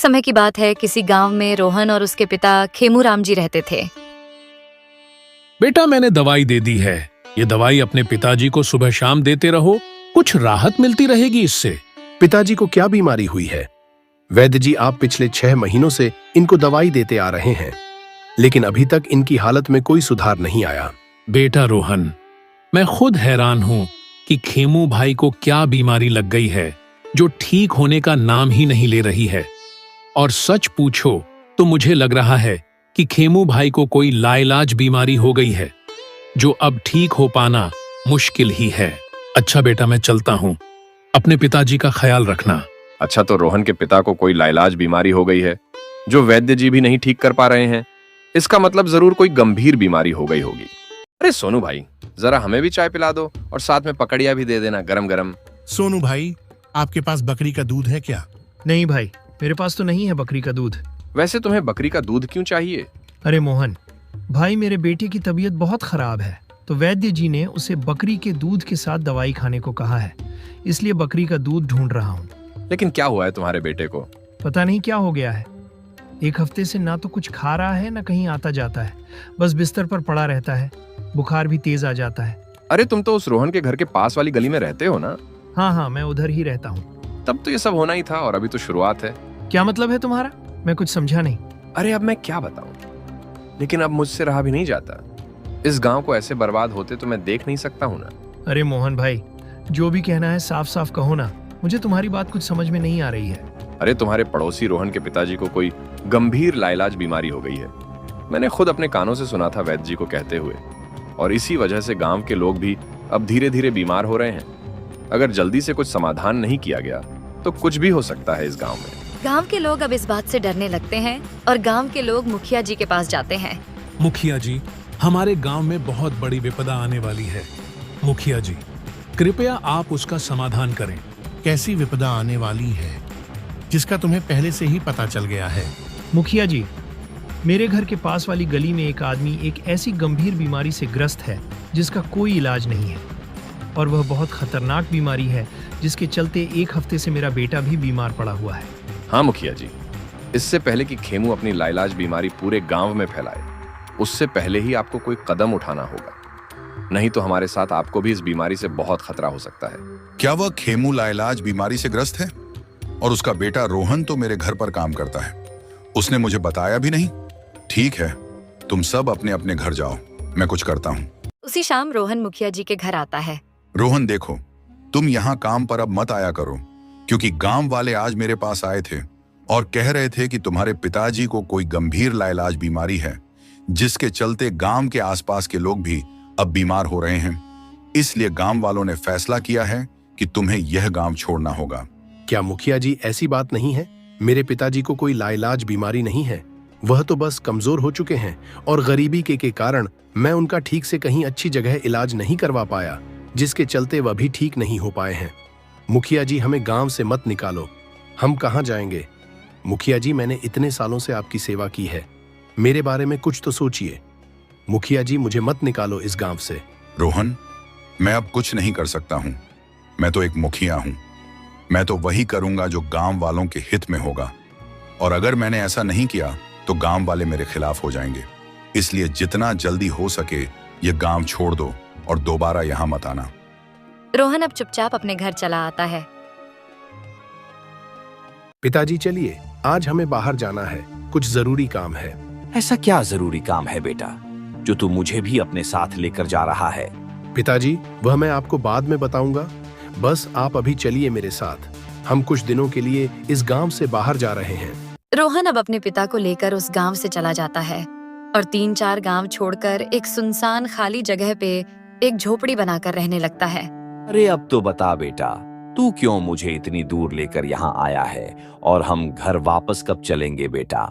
समय की बात है, किसी गांव में रोहन और उसके पिता खेमूराम जी रहते थे। बेटा, मैंने दवाई दे दी है। ये दवाई अपने पिताजी को सुबह शाम देते रहो, कुछ राहत मिलती रहेगी इससे। पिताजी को क्या बीमारी हुई है? वैद्य जी, आप पिछले 6 महीनों से इनको दवाई देते आ रहे हैं, लेकिन अभी तक इनकी हालत में कोई सुधार नहीं आया। बेटा रोहन, मैं खुद हैरान हूं कि खेमू भाई को क्या बीमारी लग गई है जो ठीक होने का नाम ही नहीं ले रही है। और सच पूछो तो मुझे लग रहा है कि खेमू भाई को कोई लाइलाज बीमारी हो गई है जो अब ठीक हो पाना मुश्किल ही है। अच्छा बेटा, मैं चलता हूं, अपने पिताजी का ख्याल रखना। अच्छा, तो रोहन के पिता को कोई लाइलाज बीमारी हो गई है जो वैद्य जी भी नहीं ठीक कर पा रहे हैं। इसका मतलब जरूर कोई गंभीर बीमारी हो गई होगी। अरे सोनू भाई, जरा हमें भी चाय पिला दो और साथ में पकड़िया भी दे देना, गरम गरम। सोनू भाई, आपके पास बकरी का दूध है क्या? नहीं भाई, मेरे पास तो नहीं है बकरी का दूध। वैसे तुम्हें बकरी का दूध क्यों चाहिए? अरे मोहन भाई, मेरे बेटे की तबीयत बहुत खराब है, तो वैद्य जी ने उसे बकरी के दूध के साथ दवाई खाने को कहा है, इसलिए बकरी का दूध ढूंढ रहा हूँ। लेकिन क्या हुआ है तुम्हारे बेटे को? पता नहीं क्या हो गया है। 1 हफ्ते से ना तो कुछ खा रहा है ना कहीं आता जाता है, बस बिस्तर पर पड़ा रहता है। बुखार भी तेज आ जाता है। अरे तुम तो उस रोहन के घर के पास वाली गली में रहते हो ना? हाँ, मैं उधर ही रहता हूँ। तब तो ये सब होना ही था, और अभी तो शुरुआत है। क्या मतलब है तुम्हारा? मैं कुछ समझा नहीं। अरे अब मैं क्या बताऊं, लेकिन अब मुझसे रहा भी नहीं जाता। इस गांव को ऐसे बर्बाद होते तो मैं देख नहीं सकता हूं ना। अरे मोहन भाई, जो भी कहना है साफ साफ कहो ना, मुझे तुम्हारी बात कुछ समझ में नहीं आ रही है। अरे तुम्हारे पड़ोसी रोहन के पिताजी को कोई गंभीर लाइलाज बीमारी हो गई है। मैंने खुद अपने कानों से सुना था वैद्य जी को कहते हुए, और इसी वजह से गांव के लोग भी अब धीरे धीरे बीमार हो रहे हैं। अगर जल्दी से कुछ समाधान नहीं किया गया तो कुछ भी हो सकता है इस गांव में। गांव के लोग अब इस बात से डरने लगते हैं और गांव के लोग मुखिया जी के पास जाते हैं। मुखिया जी, हमारे गांव में बहुत बड़ी विपदा आने वाली है। मुखिया जी, कृपया आप उसका समाधान करें। कैसी विपदा आने वाली है जिसका तुम्हें पहले से ही पता चल गया है? मुखिया जी, मेरे घर के पास वाली गली में एक आदमी एक ऐसी गंभीर बीमारी से ग्रस्त है जिसका कोई इलाज नहीं है, और वह बहुत खतरनाक बीमारी है जिसके चलते 1 हफ्ते से मेरा बेटा भी बीमार पड़ा हुआ है। हाँ मुखिया जी, इससे पहले कि खेमू अपनी लाइलाज बीमारी पूरे गांव में फैलाए, उससे पहले ही आपको कोई कदम उठाना होगा, नहीं तो हमारे साथ आपको भी इस बीमारी से बहुत खतरा हो सकता है। क्या वह खेमू लाइलाज बीमारी से ग्रस्त है? और उसका बेटा रोहन तो मेरे घर पर काम करता है, उसने मुझे बताया भी नहीं। ठीक है, तुम सब अपने अपने घर जाओ, मैं कुछ करता हूँ। उसी शाम रोहन मुखिया जी के घर आता है। रोहन देखो, तुम यहाँ काम पर अब मत आया करो, क्योंकि गांव वाले आज मेरे पास आए थे और कह रहे थे कि तुम्हारे पिताजी को कोई गंभीर लाइलाज बीमारी है जिसके चलते गांव के आसपास के लोग भी अब बीमार हो रहे हैं। इसलिए गांव वालों ने फैसला किया है कि तुम्हें यह गांव छोड़ना होगा। क्या मुखिया जी, ऐसी बात नहीं है? मेरे पिताजी को कोई लाइलाज बीमारी नहीं है, वह तो बस कमजोर हो चुके हैं और गरीबी के कारण मैं उनका ठीक से कहीं अच्छी जगह इलाज नहीं करवा पाया, जिसके चलते वह भी ठीक नहीं हो पाए हैं। मुखिया जी, हमें गांव से मत निकालो, हम कहां जाएंगे? मुखिया जी, मैंने इतने सालों से आपकी सेवा की है, मेरे बारे में कुछ तो सोचिए। मुखिया जी, मुझे मत निकालो इस गांव से। रोहन, मैं अब कुछ नहीं कर सकता हूँ, मैं तो एक मुखिया हूँ। मैं तो वही करूंगा जो गांव वालों के हित में होगा, और अगर मैंने ऐसा नहीं किया तो गांव वाले मेरे खिलाफ हो जाएंगे। इसलिए जितना जल्दी हो सके ये गांव छोड़ दो और दोबारा यहाँ मत आना। रोहन अब चुपचाप अपने घर चला आता है। पिताजी, चलिए, आज हमें बाहर जाना है, कुछ जरूरी काम है। ऐसा क्या जरूरी काम है बेटा जो तू मुझे भी अपने साथ लेकर जा रहा है? पिताजी, वह मैं आपको बाद में बताऊंगा, बस आप अभी चलिए मेरे साथ। हम कुछ दिनों के लिए इस गांव से बाहर जा रहे हैं। रोहन अब अपने पिता को लेकर उस गांव से चला जाता है और 3-4 गांव छोड़कर एक सुनसान खाली जगह पे एक झोपड़ी बनाकर रहने लगता है। अरे अब तो बता बेटा, तू क्यों मुझे इतनी दूर लेकर यहाँ आया है और हम घर वापस कब चलेंगे बेटा?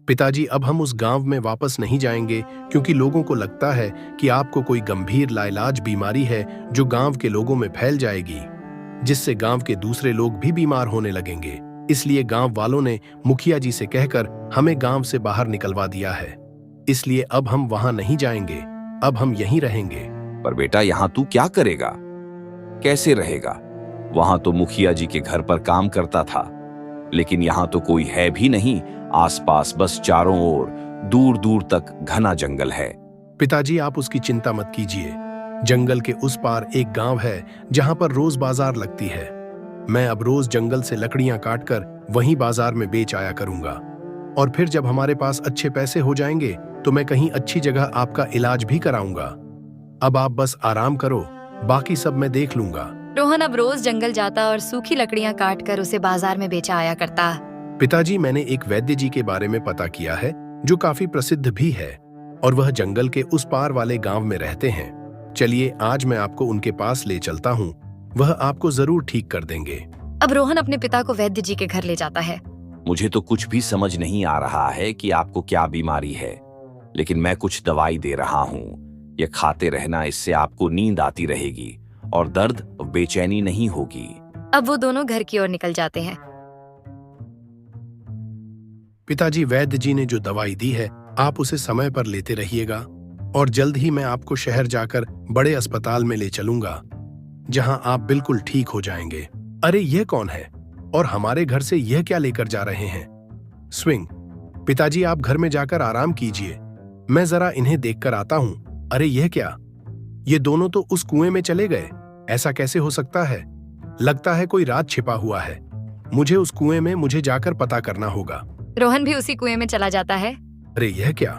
पिताजी, अब हम उस गांव में वापस नहीं जाएंगे क्योंकि लोगों को लगता है कि आपको कोई गंभीर लाइलाज बीमारी है जो गांव के लोगों में फैल जाएगी, जिससे गांव के दूसरे लोग भी बीमार होने लगेंगे। इसलिए गांव वालों ने मुखिया जी से कहकर हमें गांव से बाहर निकलवा दिया है। इसलिए अब हम वहां नहीं जाएंगे, अब हम यहीं रहेंगे। पर बेटा, यहाँ तू क्या करेगा, कैसे रहेगा? वहां तो मुखिया जी के घर पर काम करता था, लेकिन यहाँ तो कोई है भी नहीं। आसपास बस चारों ओर दूर दूर तक घना जंगल है। पिताजी, आप उसकी चिंता मत कीजिए। जंगल के उस पार एक गांव है जहां पर रोज बाजार लगती है। मैं अब रोज जंगल से लकड़ियां काटकर वहीं बाजार में बेच आया करूंगा, और फिर जब हमारे पास अच्छे पैसे हो जाएंगे तो मैं कहीं अच्छी जगह आपका इलाज भी कराऊंगा। अब आप बस आराम करो, बाकी सब मैं देख लूंगा। रोहन अब रोज जंगल जाता और सूखी लकड़ियां काट कर उसे बाजार में बेचा आया करता। पिताजी, मैंने एक वैद्य जी के बारे में पता किया है जो काफी प्रसिद्ध भी है, और वह जंगल के उस पार वाले गांव में रहते हैं। चलिए आज मैं आपको उनके पास ले चलता हूँ, वह आपको जरूर ठीक कर देंगे। अब रोहन अपने पिता को वैद्य जी के घर ले जाता है। मुझे तो कुछ भी समझ नहीं आ रहा है कि आपको क्या बीमारी है, लेकिन मैं कुछ दवाई दे रहा हूँ। ये खाते रहना, इससे आपको नींद आती रहेगी और दर्द बेचैनी नहीं होगी। अब वो दोनों घर की ओर निकल जाते हैं। पिताजी, वैद्य जी ने जो दवाई दी है आप उसे समय पर लेते रहिएगा, और जल्द ही मैं आपको शहर जाकर बड़े अस्पताल में ले चलूंगा जहां आप बिल्कुल ठीक हो जाएंगे। अरे यह कौन है और हमारे घर से यह क्या लेकर जा रहे हैं? स्विंग, पिताजी आप घर में जाकर आराम कीजिए, मैं जरा इन्हें देखकर आता हूं। अरे यह क्या, ये दोनों तो उस कुएं में चले गए। ऐसा कैसे हो सकता है? लगता है कोई राज छिपा हुआ है। मुझे उस कुएं में मुझे जाकर पता करना होगा। रोहन भी उसी कुएं में चला जाता है। अरे यह क्या,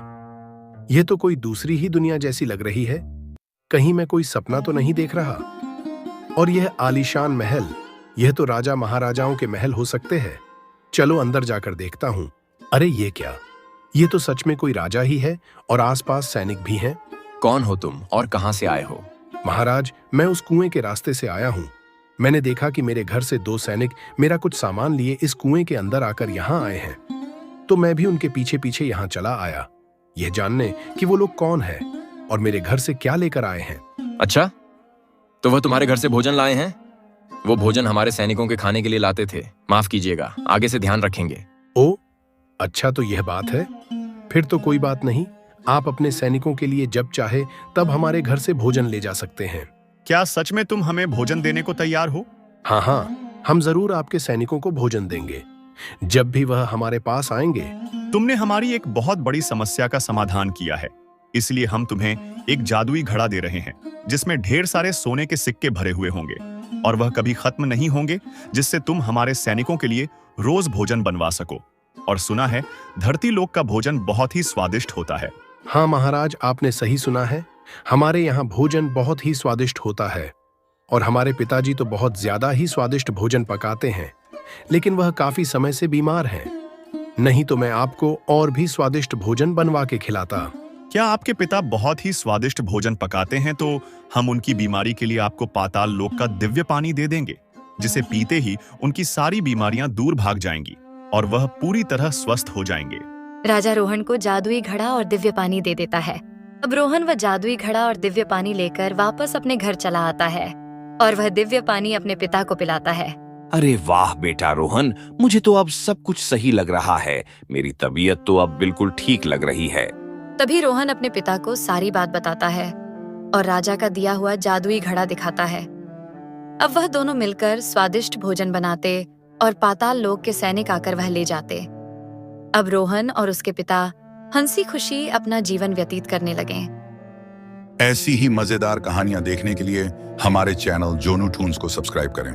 यह तो कोई दूसरी ही दुनिया जैसी लग रही है। कहीं मैं कोई सपना तो नहीं देख रहा? और यह आलीशान महल, यह तो राजा महाराजाओं के महल हो सकते हैं। चलो अंदर जाकर देखता हूं। अरे ये क्या, ये तो सच में कोई राजा ही है, और आसपास सैनिक भी हैं। कौन हो तुम और कहां से आए हो? महाराज, मैं उस कुएं के रास्ते से आया हूं। मैंने देखा कि मेरे घर से 2 सैनिक मेरा कुछ सामान लिए इस कुएं के अंदर आकर यहाँ आए हैं, तो मैं भी उनके पीछे पीछे यहाँ चला आया, यह जानने कि वो लोग कौन है और मेरे घर से क्या लेकर आए हैं। अच्छा, तो वह तुम्हारे घर से भोजन लाए हैं? वो भोजन हमारे सैनिकों के खाने के लिए लाते थे। माफ कीजिएगा, आगे से ध्यान रखेंगे। ओ, अच्छा तो यह बात है। फिर तो कोई बात नहीं, आप अपने सैनिकों के लिए जब चाहे तब हमारे घर से भोजन ले जा सकते हैं। क्या सच में तुम हमें भोजन देने को तैयार हो? हाँ हाँ, हम जरूर आपके सैनिकों को भोजन देंगे जब भी वह हमारे पास आएंगे। तुमने हमारी एक बहुत बड़ी समस्या का समाधान किया है, इसलिए हम तुम्हें एक जादुई घड़ा दे रहे हैं जिसमें ढेर सारे सोने के सिक्के भरे हुए होंगे, और वह कभी खत्म नहीं होंगे, जिससे तुम हमारे सैनिकों के लिए रोज भोजन बनवा सको। और सुना है धरती लोक का भोजन बहुत ही स्वादिष्ट होता है। हाँ महाराज, आपने सही सुना है, हमारे यहाँ भोजन बहुत ही स्वादिष्ट होता है, और हमारे पिताजी तो बहुत ज्यादा ही स्वादिष्ट भोजन पकाते हैं, लेकिन वह काफी समय से बीमार हैं। नहीं तो मैं आपको और भी स्वादिष्ट भोजन बनवा के खिलाता। क्या आपके पिता बहुत ही स्वादिष्ट भोजन पकाते हैं तो हम उनकी बीमारी के लिए आपको पाताल लोक का दिव्य पानी दे देंगे, जिसे पीते ही उनकी सारी बीमारियां दूर भाग जाएंगी और वह पूरी तरह स्वस्थ हो जाएंगे। राजा रोहन को जादुई घड़ा और दिव्य पानी दे देता है। अब रोहन वह जादुई घड़ा और दिव्य पानी लेकर वापस अपने घर चला आता है, और वह दिव्य पानी अपने पिता को पिलाता है। अरे वाह बेटा रोहन, मुझे तो अब सब कुछ सही लग रहा है। मेरी तबीयत तो अब बिल्कुल ठीक लग रही है। तभी रोहन अपने पिता को सारी बात बताता है और राजा का दिया हुआ जादुई घड़ा दिखाता है। अब वह दोनों मिलकर स्वादिष्ट भोजन बनाते और पाताल लोक के सैनिक आकर वह ले जाते। अब रोहन और उसके पिता हंसी खुशी अपना जीवन व्यतीत करने लगे। ऐसी ही मजेदार कहानियां देखने के लिए हमारे चैनल जोनू टून्स को सब्सक्राइब करें।